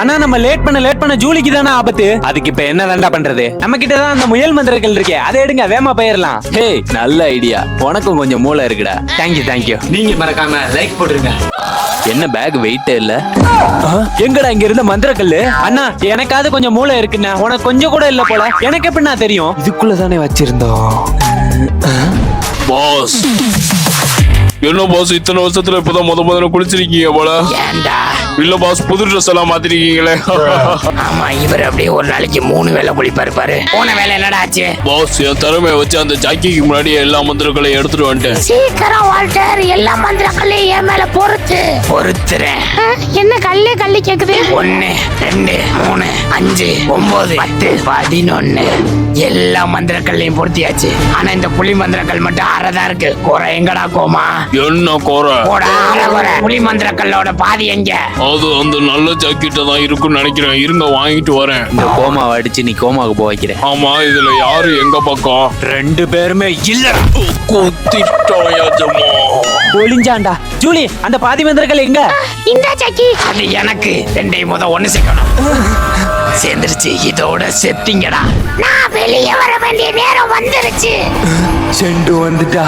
ஆனா நம்ம லேட் பண்ண ஜூலிக்கு தானே ஆபத்து. அதுக்கு இப்ப என்ன பண்றது? நம்ம கிட்டதான் அந்த முயல் மந்திரங்கள் இருக்கே, அதை எடுங்க, வேமா போயிடலாம். ஹே, நல்ல ஐடியா. உனக்கும் கொஞ்சம் மூளை இருக்குடா. தேங்க்யூ. நீங்க மறக்காம லைக் போட்டுருங்க. என்ன பேக் வெயிட்டே இல்ல. எங்கடா இங்க இருந்த மந்திரக்கல்லு? அண்ணா, எனக்காவது கொஞ்சம் மூளை இருக்குண்ணா, உனக்கு கொஞ்சம் கூட இல்ல போல. எனக்கு எப்படின்னா தெரியும்? இதுக்குள்ளதானே வச்சிருந்தோம். பாஸ், என்ன பாஸ் இத்தனை வருஷத்துல இப்பதான் முதல்ல குளிச்சிருக்கீங்க போல. இல்ல பாஸ், புது ட்ரெஸ் எல்லாம் மாத்திருக்கீங்களே. ஆமா, இவர் அப்படியே ஒரு நாளைக்கு 3 வேளை குளிப்பாரு. போன வேலை என்னடா ஆச்சு? பாஸ், என் திறமைய வச்சு அந்த ஜாக்கிக்கு முன்னாடி எல்லா மந்திரங்களையும் எடுத்துட்டு வந்துட்டேன். சீக்கிரம் வால்டர், எல்லா மந்திரங்களையும் என் மேல பொறுத்துறேன். என்ன கல்லு கேக்குது? 1 2 3 5 9 10 11 எல்லா மந்திரங்களையும் பொருத்தியாச்சு. ஆனா இந்த புலி மந்திரங்கள் மட்டும் 6 தான் இருக்கு. குறை எங்கடா கோமா? என்ன குறை? புலி மந்திரங்களோட பாதி எங்க? அது அந்த நல்ல ஜாக்கெட்ட தான் இருக்குன்னு நினைக்கிறேன். இருங்க, வாங்கிட்டு வரேன். இந்த கோமாவை அடிச்சு நீ கோமாவுக்கு போக வைக்கிறேன். ஆமா, இதுல யாரு எங்க பக்கம்? 2 பேருமே இல்ல. குத்திட்டோம். ஒளிஞ்சாண்டா. ஜூலி, அந்த பாதி மந்திரங்கள் எங்க? இந்த ஜாக்கி அது எனக்கு. 2 1 சேர்க்கணும். சேர்ந்துருச்சு. இதோட செத்திங்கடா. நான் வெளியே வர வேண்டிய நேரம் வந்துருச்சு. செண்டு வந்துட்டா.